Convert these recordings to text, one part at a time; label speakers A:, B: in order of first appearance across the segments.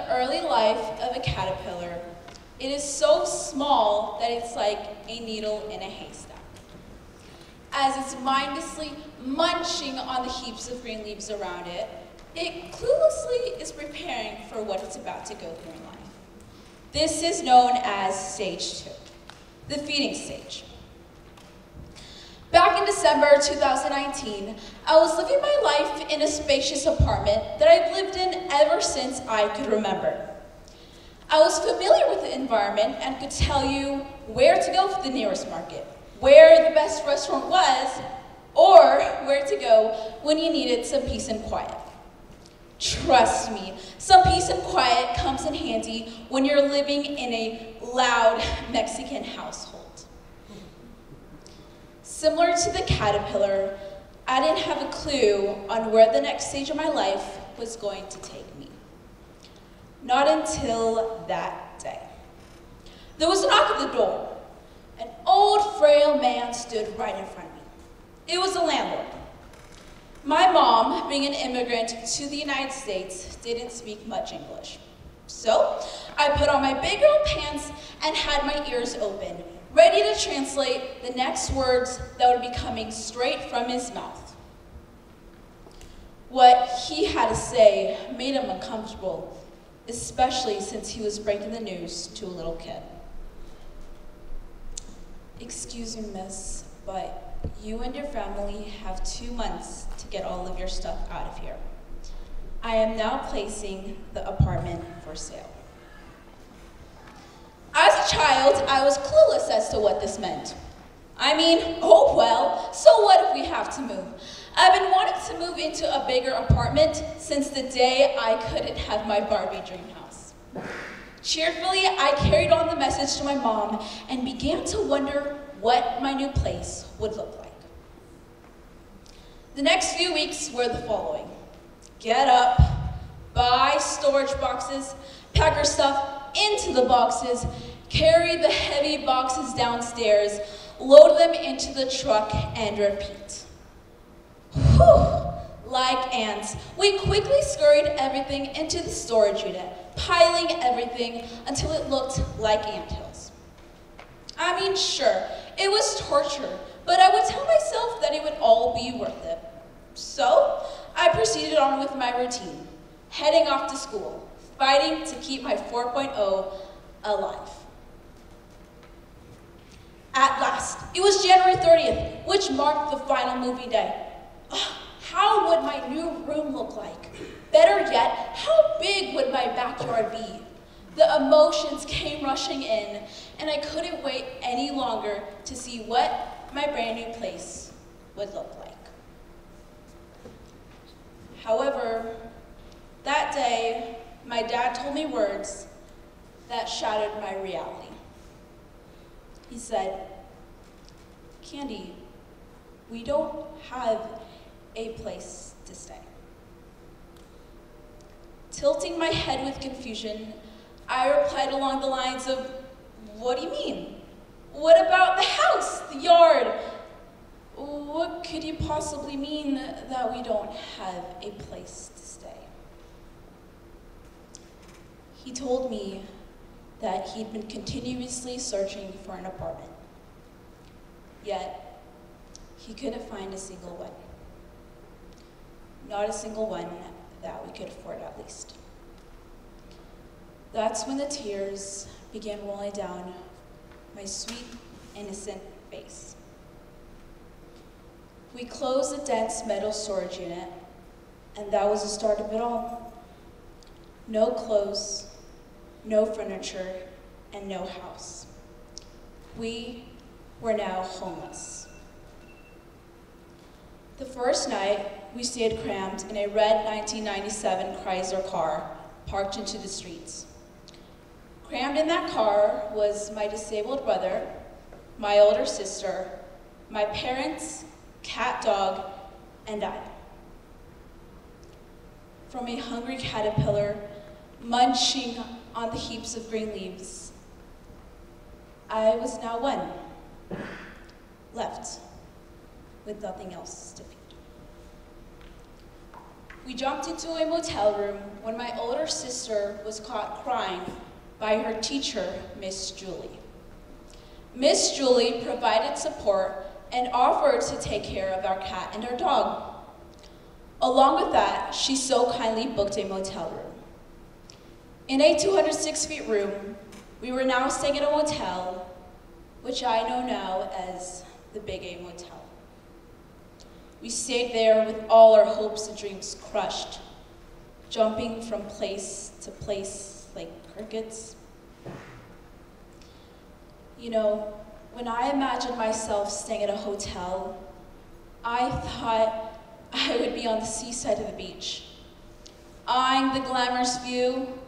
A: the early life of a caterpillar, it is so small that it's like a needle in a haystack. As it's mindlessly munching on the heaps of green leaves around it, it cluelessly is preparing for what it's about to go through in life. This is known as stage 2, the feeding stage. Back in December 2019, I was living my life in a spacious apartment that I've lived in ever since I could remember. I was familiar with the environment and could tell you where to go for the nearest market, where the best restaurant was, or where to go when you needed some peace and quiet. Trust me, some peace and quiet comes in handy when you're living in a loud Mexican household. Similar to the caterpillar, I didn't have a clue on where the next stage of my life was going to take me. Not until that day. There was a knock at the door. An old, frail man stood right in front of me. It was the landlord. My mom, being an immigrant to the United States, didn't speak much English. So I put on my big girl pants and had my ears open, ready to translate the next words that would be coming straight from his mouth. What he had to say made him uncomfortable, especially since he was breaking the news to a little kid. "Excuse me, miss, but you and your family have 2 months to get all of your stuff out of here. I am now placing the apartment for sale." As a child, I was clueless as to what this meant. I mean, oh well, so what if we have to move? I've been wanting to move into a bigger apartment since the day I couldn't have my Barbie dream house. Cheerfully, I carried on the message to my mom and began to wonder what my new place would look like. The next few weeks were the following. Get up, buy storage boxes, pack our stuff into the boxes, carry the heavy boxes downstairs, load them into the truck, and repeat. Whew! Like ants, we quickly scurried everything into the storage unit, piling everything until it looked like anthills. I mean, sure, it was torture, but I would tell myself that it would all be worth it. So, I proceeded on with my routine, heading off to school, fighting to keep my 4.0 alive. At last, it was January 30th, which marked the final movie day. How would my new room look like? Better yet, how big would my backyard be? The emotions came rushing in, and I couldn't wait any longer to see what my brand new place would look like. However, that day, my dad told me words that shattered my reality. He said, "Candy, we don't have a place to stay." Tilting my head with confusion, I replied along the lines of, "What do you mean? What about the house, the yard? What could you possibly mean that we don't have a place to stay?" He told me that he'd been continuously searching for an apartment, yet he couldn't find a single one. Not a single one that we could afford, at least. That's when the tears began rolling down my sweet, innocent face. We closed the dense metal storage unit, and that was the start of it all. No clothes, no furniture, and no house. We were now homeless. The first night, we stayed crammed in a red 1997 Chrysler car parked into the streets. Crammed in that car was my disabled brother, my older sister, my parents, cat, dog, and I. From a hungry caterpillar munching on the heaps of green leaves, I was now one, left with nothing else to feed. We jumped into a motel room when my older sister was caught crying by her teacher, Miss Julie. Miss Julie provided support and offered to take care of our cat and our dog. Along with that, she so kindly booked a motel room. In a 206 feet room, we were now staying at a motel, which I know now as the Big A Motel. We stayed there with all our hopes and dreams crushed, jumping from place to place like crickets. You know, when I imagined myself staying at a hotel, I thought I would be on the seaside of the beach, eyeing the glamorous view,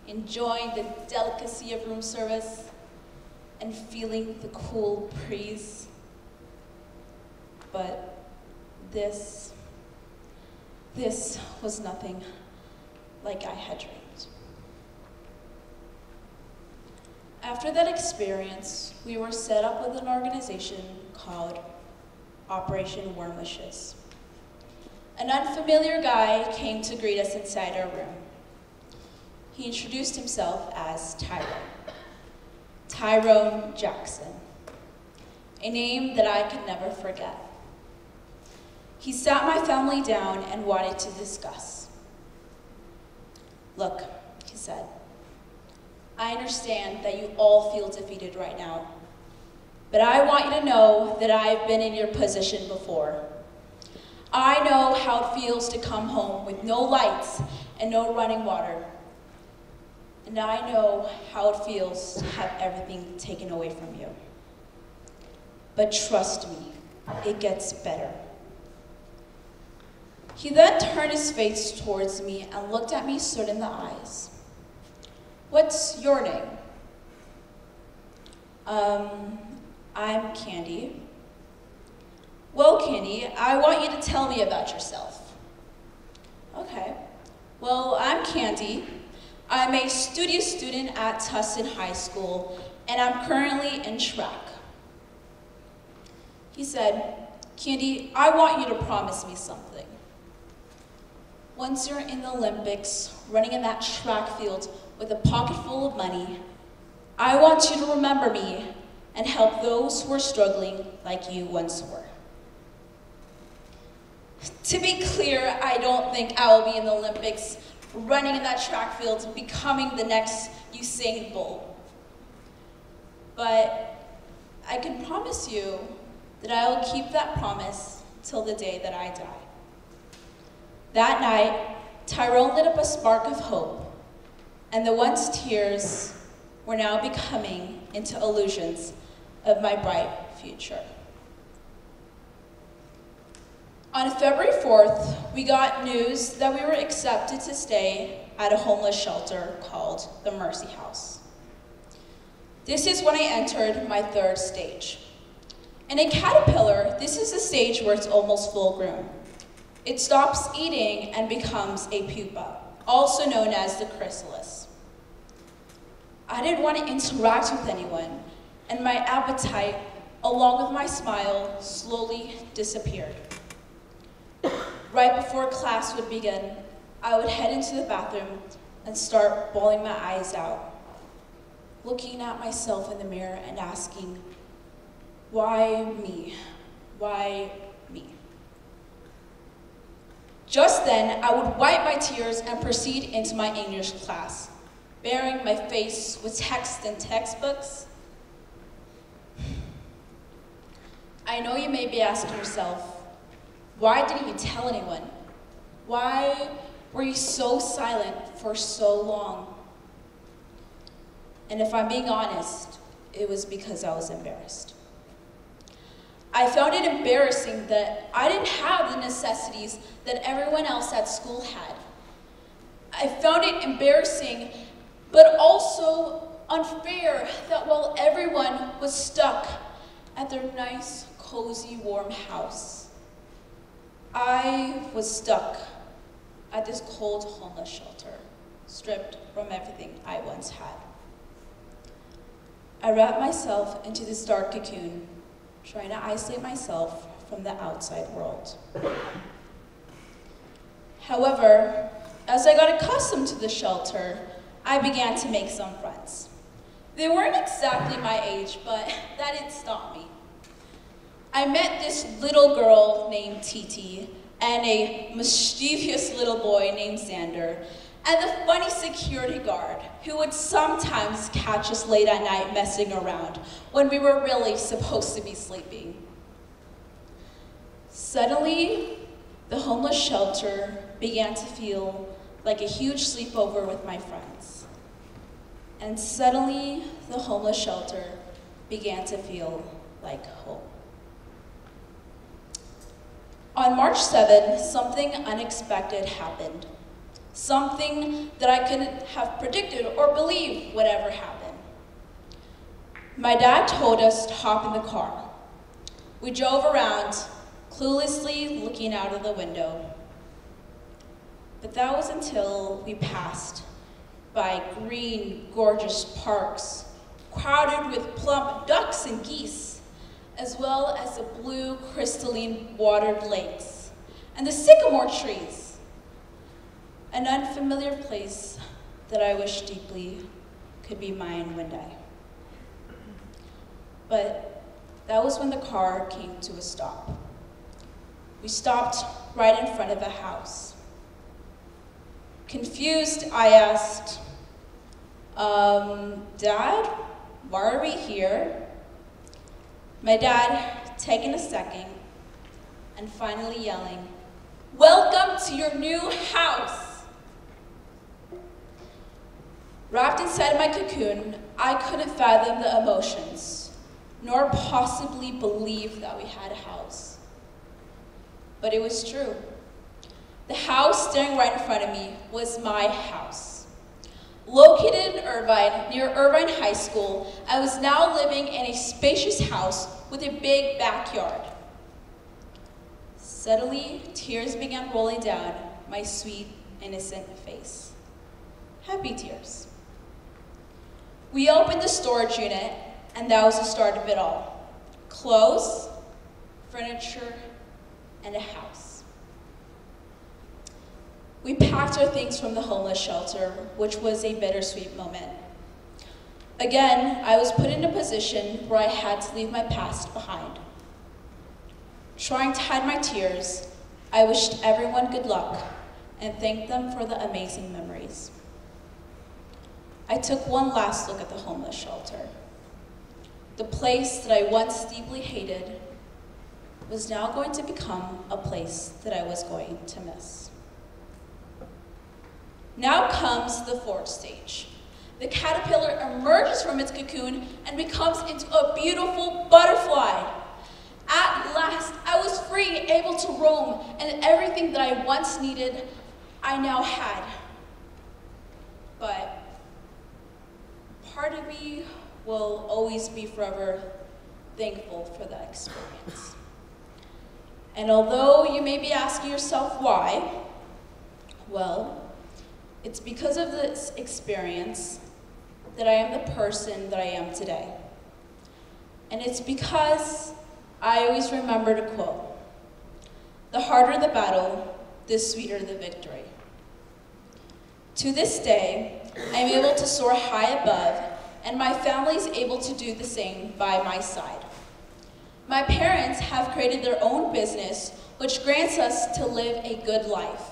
A: enjoying the delicacy of room service, and feeling the cool breeze. But this was nothing like I had dreamed. After that experience, we were set up with an organization called Operation Wormwishes. An unfamiliar guy came to greet us inside our room. He introduced himself as Tyrone Jackson, a name that I could never forget. He sat my family down and wanted to discuss. "Look," he said, "I understand that you all feel defeated right now, but I want you to know that I've been in your position before. I know how it feels to come home with no lights and no running water. And I know how it feels to have everything taken away from you. But trust me, it gets better." He then turned his face towards me and looked at me straight in the eyes. "What's your name?" I'm Candy." "Well, Candy, I want you to tell me about yourself." "Okay. Well, I'm Candy. I'm a studious student at Tustin High School, and I'm currently in track." He said, "Candy, I want you to promise me something. Once you're in the Olympics, running in that track field with a pocket full of money, I want you to remember me and help those who are struggling like you once were." To be clear, I don't think I will be in the Olympics running in that track field, becoming the next Usain Bolt. But I can promise you that I will keep that promise till the day that I die. That night, Tyrone lit up a spark of hope, and the once tears were now becoming into illusions of my bright future. On February 4th, we got news that we were accepted to stay at a homeless shelter called the Mercy House. This is when I entered my third stage. In a caterpillar, this is the stage where it's almost full grown. It stops eating and becomes a pupa, also known as the chrysalis. I didn't want to interact with anyone, and my appetite, along with my smile, slowly disappeared. Right before class would begin, I would head into the bathroom and start bawling my eyes out, looking at myself in the mirror and asking, "Why me? Why me?" Just then, I would wipe my tears and proceed into my English class, bearing my face with text and textbooks. I know you may be asking yourself, why didn't you tell anyone? Why were you so silent for so long? And if I'm being honest, it was because I was embarrassed. I found it embarrassing that I didn't have the necessities that everyone else at school had. I found it embarrassing, but also unfair that while everyone was stuck at their nice, cozy, warm house, I was stuck at this cold homeless shelter, stripped from everything I once had. I wrapped myself into this dark cocoon, trying to isolate myself from the outside world. However, as I got accustomed to the shelter, I began to make some friends. They weren't exactly my age, but that didn't stop me. I met this little girl named Titi and a mischievous little boy named Xander, and the funny security guard who would sometimes catch us late at night messing around when we were really supposed to be sleeping. Suddenly, the homeless shelter began to feel like a huge sleepover with my friends. And suddenly, the homeless shelter began to feel like home. On March 7th, something unexpected happened. Something that I couldn't have predicted or believed would ever happen. My dad told us to hop in the car. We drove around, cluelessly looking out of the window. But that was until we passed by green, gorgeous parks, crowded with plump ducks and geese, as well as the blue, crystalline watered lakes, and the sycamore trees, an unfamiliar place that I wish deeply could be mine one day. But that was when the car came to a stop. We stopped right in front of a house. Confused, I asked, Dad, why are we here? My dad taking a second and finally yelling, "Welcome to your new house!" Wrapped inside my cocoon, I couldn't fathom the emotions, nor possibly believe that we had a house. But it was true. The house staring right in front of me was my house. Located in Irvine, near Irvine High School, I was now living in a spacious house with a big backyard. Suddenly, tears began rolling down my sweet, innocent face. Happy tears. We opened the storage unit, and that was the start of it all. Clothes, furniture, and a house. We packed our things from the homeless shelter, which was a bittersweet moment. Again, I was put in a position where I had to leave my past behind. Trying to hide my tears, I wished everyone good luck and thanked them for the amazing memories. I took one last look at the homeless shelter. The place that I once deeply hated was now going to become a place that I was going to miss. Now comes the fourth stage. The caterpillar emerges from its cocoon and becomes into a beautiful butterfly. At last, I was free, able to roam, and everything that I once needed, I now had. But part of me will always be forever thankful for that experience. And although you may be asking yourself why, well, it's because of this experience that I am the person that I am today. And it's because I always remember to quote, "The harder the battle, the sweeter the victory." To this day, I'm able to soar high above, and my family is able to do the same by my side. My parents have created their own business, which grants us to live a good life.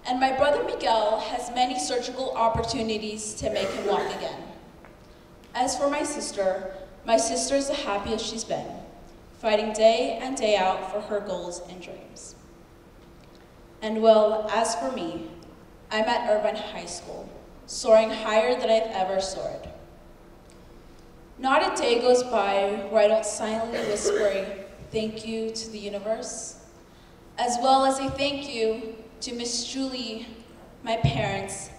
A: And my brother Miguel has many surgical opportunities to make him walk again. As for my sister is the happiest she's been, fighting day and day out for her goals and dreams. And well, as for me, I'm at Irvine High School, soaring higher than I've ever soared. Not a day goes by where I don't silently whisper a thank you to the universe, as well as a thank you to Miss Julie, my parents,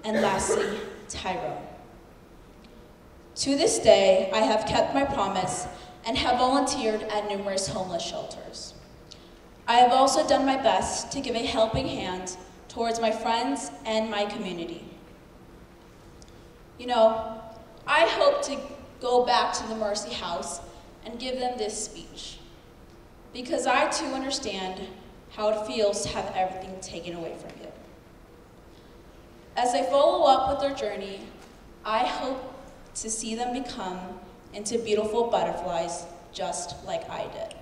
A: and lastly, Tyrone. To this day, I have kept my promise and have volunteered at numerous homeless shelters. I have also done my best to give a helping hand towards my friends and my community. You know, I hope to go back to the Mercy House and give them this speech, because I too understand how it feels to have everything taken away from you. As they follow up with their journey, I hope to see them become into beautiful butterflies just like I did.